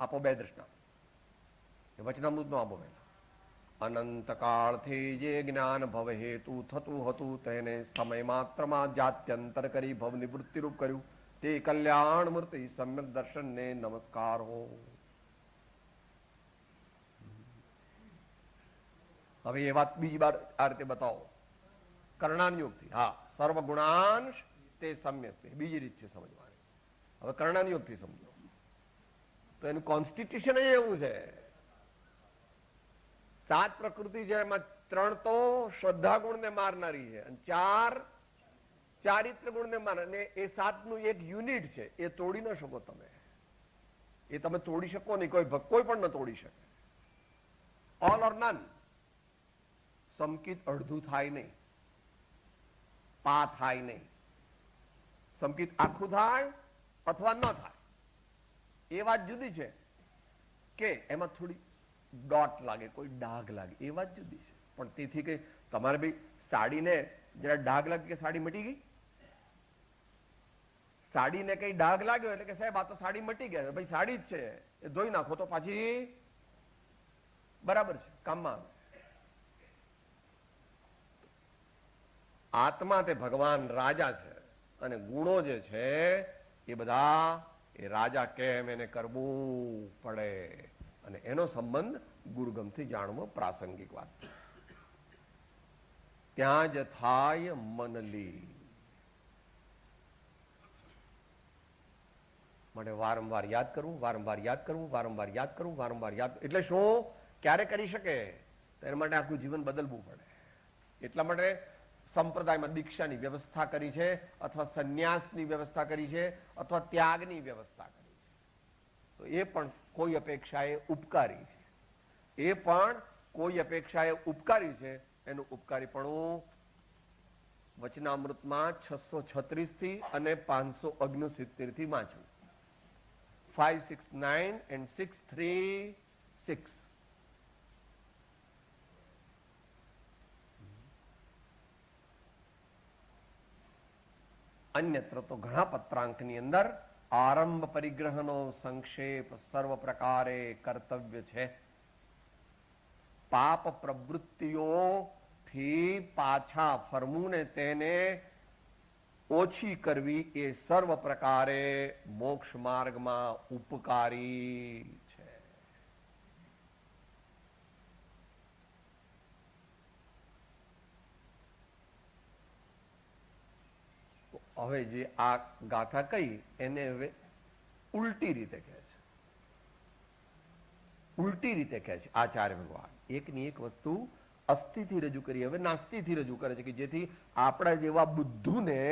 આપો બે દ્રષ્ટાંત. વચનામૃતનો આપો પહેલા. અનંત કાળથી જે જ્ઞાન ભવ હેતુ થતું હતું તેને સમય માત્રમાં જાત્યંતર કરી ભવ નિવૃત્તિ રૂપ કર્યું. તે કલ્યાણ મૂર્તિ સમ્યક દર્શનને નમસ્કાર હો. હવે એ વાત બીજી વાર આ રીતે બતાવો કર્ણાનુયોગથી. હા, સર્વગુણાંશ તે સમ્યક, બીજી રીત છે સમજવાની. હવે કર્ણાનુયોગથી સમજો તો એનું કોન્સ્ટિટ્યુશન એવું છે. 7 પ્રકૃતિ છે, એમાં 3 તો શ્રદ્ધા ગુણને મારનારી છે અને 4 ચારિત્ર ગુણને મારનાર. અને એ 7નું એક યુનિટ છે, એ તોડી ન શકો તમે. એ તમે તોડી શકો નહીં, કોઈ પણ ન તોડી શકે. ઓલ ઓર નન. સમકિત અડધું થાય નહીં, પા થાય નહીં. સમકિત આખું થાય અથવા ન થાય. એ વાત જુદી છે કે એમાં થોડી ડોટ લાગે, કોઈ ડાઘ લાગે, એ વાત જુદી છે. પણ તેથી કે તમારે ભાઈ સાડીને જરા ડાઘ લાગે કે સાડી મટી ગઈ, સાડીને કઈ ડાઘ લાગ્યો એટલે કે સાહેબ આ તો સાડી મટી ગયા, ભાઈ સાડી જ છે, એ ધોઈ નાખો તો પાછી બરાબર છે, કામમાં આવે. આત્મા તે ભગવાન રાજા છે અને ગુણો જે છે એ બધા એ રાજા કેમ એને કરવું પડે અને એનો સંબંધ ગુરુગમથી જાણવો પ્રાસંગિક વાત છે. ત્યાં જ થાય મનલી. માટે વારંવાર યાદ કરવું, વારંવાર યાદ કરવું, વારંવાર યાદ કરવું, વારંવાર યાદ. એટલે શું ક્યારે કરી શકે? તેના માટે આખું જીવન બદલવું પડે. એટલા માટે સંપ્રદાયમાં દીક્ષાની વ્યવસ્થા કરી છે, અથવા સંન્યાસની વ્યવસ્થા કરી છે, અથવા ત્યાગની વ્યવસ્થા કરી છે. તો એ પણ કોઈ અપેક્ષાએ ઉપકારી છે. એ પણ કોઈ અપેક્ષાએ ઉપકારી છે. એનું ઉપકારીપણું વચનામૃતમાં 636 થી અને 569 થી વાંચવું. 569 and 636. અન્યત્ર તો ઘણા પત્રાંકની અંદર આરંભ પરિગ્રહનો સંક્ષેપ સર્વ પ્રકારે કર્તવ્ય છે. પાપ પ્રવૃત્તિઓથી પાછા ફરવું ને તેને ઓછી કરવી એ સર્વ પ્રકારે મોક્ષ માર્ગમાં ઉપકારી છે. હવે જે આ ગાથા કહી એને હવે ઉલટી રીતે કહે છે. ઉલટી રીતે કહે છે આચાર્ય ભગવાન. એકની એક વસ્તુ અસ્થિથી રજૂ કરી હવે નાસ્તિથી રજૂ કરે છે કે જેથી આપણા જેવા બુદ્ધુને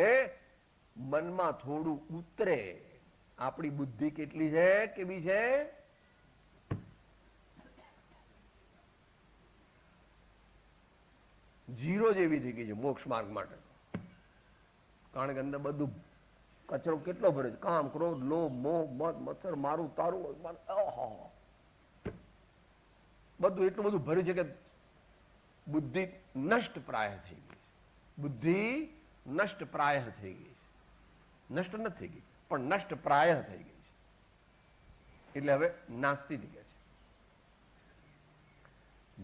મનમાં થોડું ઉતરે. આપણી બુદ્ધિ કેટલી છે, કેવી છે? જીરો જેવી થઈ ગઈ છે મોક્ષ માર્ગ માટે. કારણ કે અંદર બધું કચરો કેટલો ભરે છે, કામ, ક્રોધ, લોભ, મોહ, મદ, મત્સર, મારું તારું, બધું એટલું બધું ભર્યું છે કે બુદ્ધિ નષ્ટ પ્રાય થઈ ગઈ છે. બુદ્ધિ નષ્ટ પ્રાય થઈ ગઈ છે. નષ્ટ નથી થઈ ગઈ પણ નષ્ટ પ્રાય થઈ ગઈ છે. એટલે હવે નાસ્તી થઈ ગયા છે.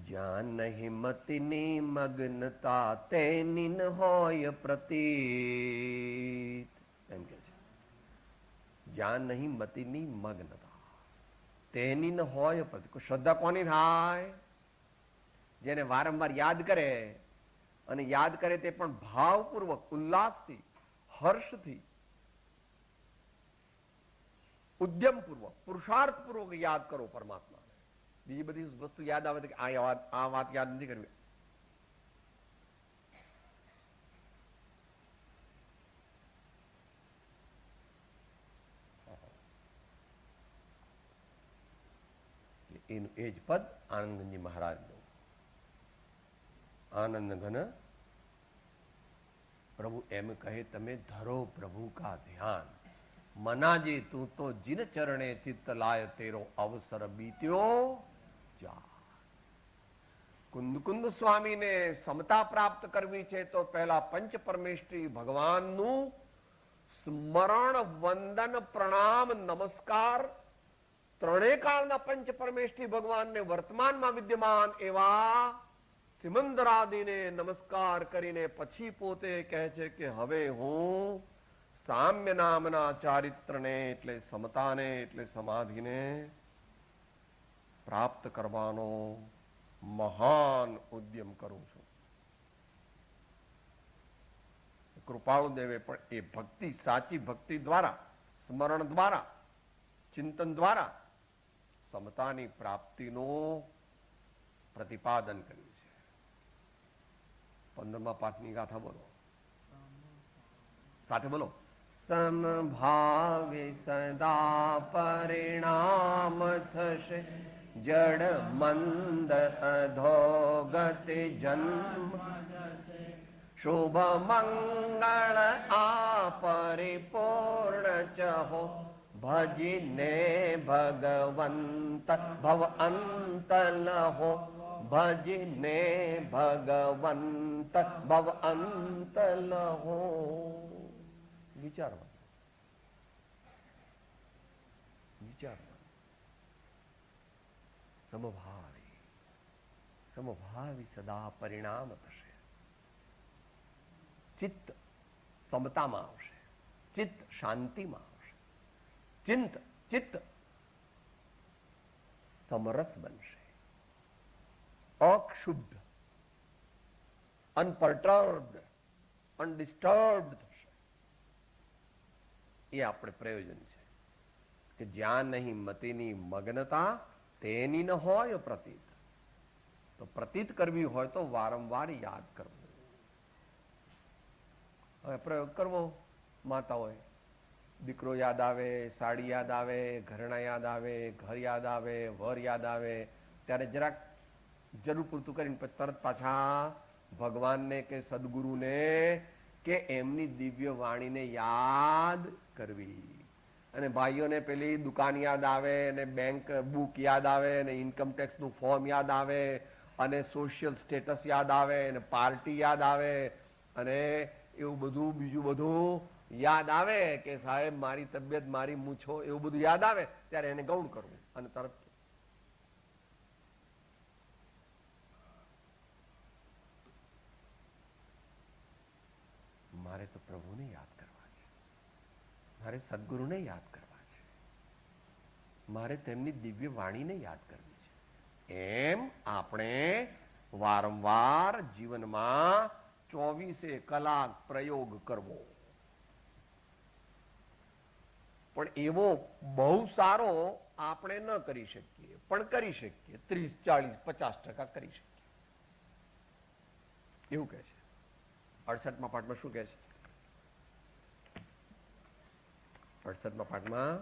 જ્યાં નહીં મતિની મગ્નતા તેની ન હોય પ્રતીત, એમ કે છે. જ્યાં નહીં મતિની મગ્નતા તેની ન હોય પ્રતીત. શ્રદ્ધા કોની થાય? જેને વારંવાર યાદ કરે, અને યાદ કરે તે પણ ભાવપૂર્વક, ઉલ્લાસથી, હર્ષથી, ઉદ્યમપૂર્વક, પુરુષાર્થપૂર્વક યાદ કરો પરમાત્માને. બીજી બધી વસ્તુ યાદ આવે કે આ વાત યાદ નથી કરવી. એનું એ જ પદ આનંદજી મહારાજનું. આનંદ ઘન પ્રભુ એમ કહે તમે ધરો પ્રભુ કા ધ્યાન, મનાજે તું તો જીન ચરણે ચિત્ત લાય તેરો અવસર બીત્યો જા. કુંદ સ્વામીને સમતા પ્રાપ્ત કરવી છે તો પહેલા પંચ પરમેશ્વરી ભગવાનનું સ્મરણ, વંદન, પ્રણામ, નમસ્કાર, ત્રણેય કાળના પંચ પરમેશ્વરી ભગવાનને વર્તમાનમાં વિદ્યમાન એવા સિમંદરાદીને નમસ્કાર કરીને પછી પોતે કહે છે કે હવે હું સામ્ય નામના ચારિત્રને એટલે સમતાને એટલે સમાધિને પ્રાપ્ત કરવાનો મહાન ઉદ્યમ કરું છું. કૃપાળુ દેવે પણ એ ભક્તિ, સાચી ભક્તિ દ્વારા, સ્મરણ દ્વારા, ચિંતન દ્વારા સમતાની પ્રાપ્તિનું પ્રતિપાદન કર્યું છે. 15મા પાઠની ગાથા બોલો, સાથે બોલો. સમભાવે સદા પરિણામ થશે, જડ મંદ અધોગતિ જન્મ, શુભ મંગળ આ પરિપૂર્ણ ચહો, ભજીને ભગવંત ભવ અંત લહો, ભજીને ભગવંત ભવ અંત લહો. વિચારવા વિચારવાનું. સમભાવી સમભાવી સદા પરિણામ થશે. ચિત્ત સમતામાં આવશે, ચિત્ત શાંતિમાં આવશે, ચિત્ત સમરસ બનશે, અક્ષુબ્ધ, અનપર્ટર્બ્ડ, અનડિસ્ટર્બ્ડ થશે. એ આપણે પ્રયોજન છે કે જ્યાં નહીં મતિની મગ્નતા તેની ન હોય પ્રતીત. તો પ્રતીત કરવી હોય તો વારંવાર યાદ કરવું. હવે પ્રયોગ કરવો, માતાઓએ દીકરો યાદ આવે, સાડી યાદ આવે, ઘરેણા યાદ આવે, ઘર યાદ આવે, વર યાદ આવે, ત્યારે જરાક જરૂર પૂરતું કરીને પછી તરત પાછા ભગવાનને કે સદગુરુને કે એમની દિવ્ય વાણીને યાદ કરવી. અને ભાઈઓને પેલી દુકાન યાદ આવે, અને બેંક બુક યાદ આવે, અને ઇન્કમ ટેક્સનું ફોર્મ યાદ આવે, અને સોશિયલ સ્ટેટસ યાદ આવે, અને પાર્ટી યાદ આવે, અને એવું બધું બીજું બધું યાદ આવે કે સાહેબ મારી તબિયત, મારી મૂછો, એવું બધું યાદ આવે ત્યારે એને ગૌણ કરવું. અને તરત મારે તો પ્રભુને યાદ કરવા છે, મારે સદગુરુને યાદ કરવા છે, મારે તેમની દિવ્ય વાણીને યાદ કરવી છે. એમ આપણે વારંવાર જીવનમાં 24 કલાક પ્રયોગ કરવો. પણ એવો બહુ સારો આપણે ન કરી શકીએ, પણ કરી શકીએ 30, 40, 50% કરી શકીએ. એવું કહે છે 68મા પાઠમાં. શું કહે છે 68મા પાઠમાં?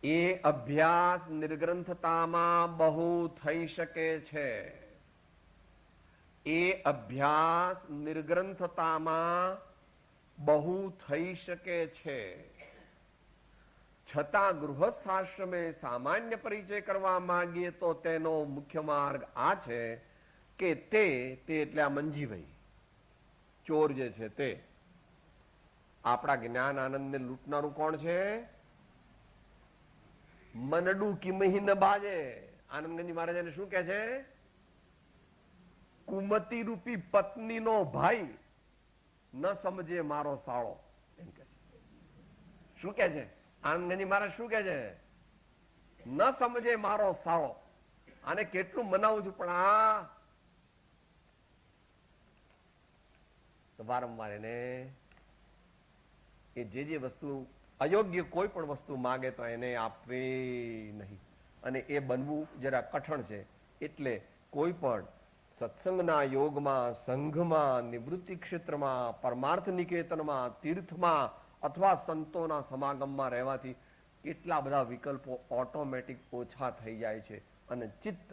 એ અભ્યાસ નિર્ગ્રંથતામાં બહુ થઈ શકે છે. એ અભ્યાસ નિર્ગ્રંથતામાં બહુ થઈ શકે છે. છતાં ગૃહસ્થાશ્રમે સામાન્ય પરિચય કરવા માંગીએ તો તેનો મુખ્ય માર્ગ આ છે કે તે એટલે આ મંજીભાઈ ચોર જે છે તે આપણા જ્ઞાન આનંદને લૂંટનારું કોણ છે? મનડું કિમહી ન બાજે. આનંદગંજી મહારાજ શું કે છે? કુમતી રૂપી પત્નીનો ભાઈ ન સમજે મારો સાળો, એમ કે છે. શું કે છે આનંદગંજી મહારાજ? શું કે છે? ન સમજે મારો સાળો. આને કેટલું મનાવું છું પણ તો વારંવાર એને એ જે વસ્તુ અયોગ્ય કોઈ પણ વસ્તુ માગે તો એને આપવી નહીં. અને એ બનવું જરા કઠણ છે. એટલે કોઈ પણ સત્સંગના યોગમાં, સંઘમાં, નિવૃત્તિ ક્ષેત્રમાં, પરમાર્થ નિકેતનમાં, તીર્થમાં અથવા સંતોના સમાગમમાં રહેવાથી કેટલા બધા વિકલ્પો ઓટોમેટિક ઓછા થઈ જાય છે. અને ચિત્ત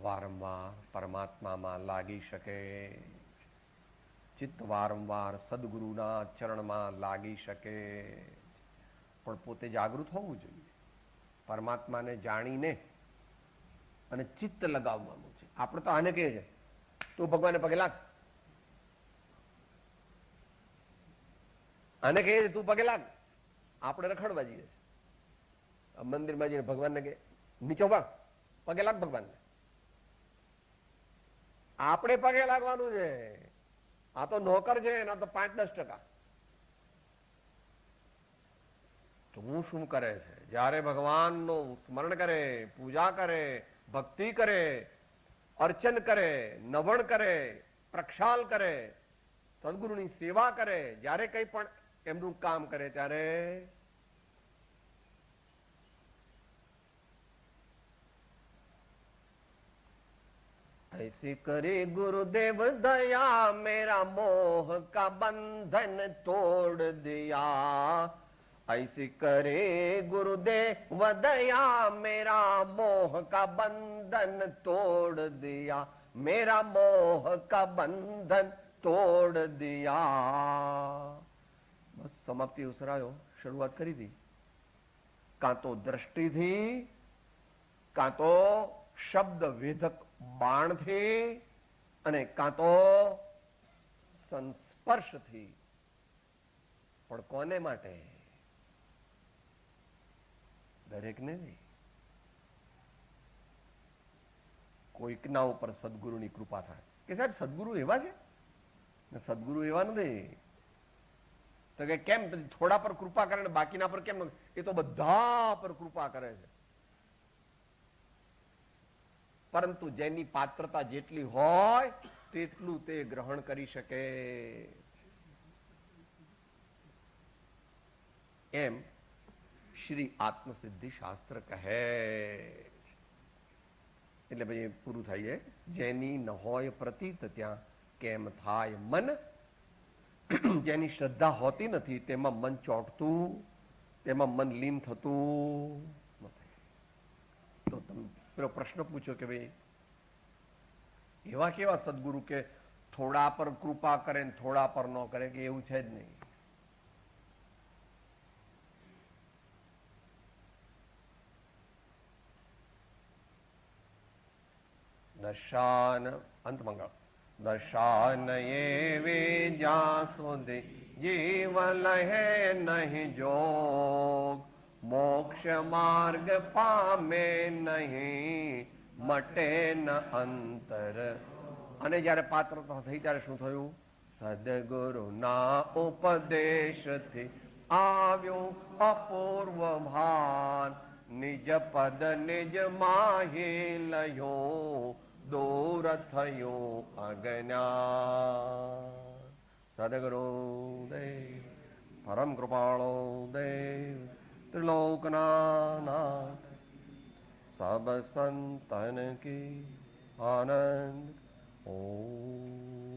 વારંવાર પરમાત્મામાં લાગી શકે. ચિત્ત વારંવાર સદગુરુના ચરણમાં લાગી શકે. પણ પોતે જાગૃત હોવું જોઈએ. પરમાત્માને જાણીને અને ચિત્ત લગાવવાનું છે. આપણે તો આને કહીએ છે તું ભગવાનને પગે લાગ, આને કહીએ છે તું પગે લાગ. આપણે રખડવા જઈએ છીએ મંદિરમાં જઈને ભગવાનને કે નીચો પગે લાગ ભગવાનને. આપણે પગે લાગવાનું છે. આ તો નોકર છે, એના તો 5-10%. તો હું શું કરે છે? જયારે ભગવાનનું સ્મરણ કરે, પૂજા કરે, ભક્તિ કરે, અર્ચન કરે, નવણ કરે, પ્રક્ષાલ કરે, સદગુરુની સેવા કરે, જ્યારે કંઈ પણ એમનું કામ કરે ત્યારે ऐसे करे गुरुदेव दया मेरा मोह का बंधन तोड़ दिया. ऐसे करे गुरुदेव दया मेरा मोह का बंधन तोड़ दिया. मेरा मोह का बंधन तोड़ दिया. બસ સમાપ્તિ ઉસરાયો. શરૂઆત કરી હતી કાં તો દ્રષ્ટિથી, કાં તો શબ્દ વેધક બાણથી અને કાં તો સંસ્પર્શથી. પણ કોને માટે? દરેકને નહીં. કોઈકના ઉપર સદગુરુની કૃપા થાય કે સાહેબ સદગુરુ એવા છે, સદગુરુ એવા નથી. તો કે કેમ થોડા પર કૃપા કરે ને બાકીના પર કેમ? એ તો બધા પર કૃપા કરે છે, પરંતુ જેની પાત્રતા જેટલી હોય તેટલું તે ગ્રહણ કરી શકે. એમ શ્રી આત્મસિદ્ધિ શાસ્ત્ર કહે. એટલે ભાઈ પૂરું થાય છે. જેની ન હોય પ્રતીત ત્યાં કેમ થાય મન. જેની શ્રદ્ધા હોતી નથી તેમાં મન ચોંટતું, તેમાં મન લીન થતું નથી. તો તમે પેલો પ્રશ્ન પૂછો કે ભાઈ એવા કેવા સદગુરુ કે થોડા પર કૃપા કરે ને થોડા પર ન કરે, કે એવું છે જ નહીં. દશાન અંત મંગળ. દશાન એવે જ્યાં સુધી જીવ લહે નહીં જોગ, મોક્ષ માર્ગ પામે નહીં મટે ન અંતર. અને જયારે પાત્રતા થઈ ત્યારે શું થયું? સદગુરુના ઉપદેશથી આવ્યું અપૂર્વ ભાન, નિજ પદ નિજ માહી લયો દૂર થયો અજ્ઞાન. સદગુરુ દેવ પરમ કૃપાળો દેવ ત્રિલોકના નાથ સબ સંતન કી આનંદ. ઓમ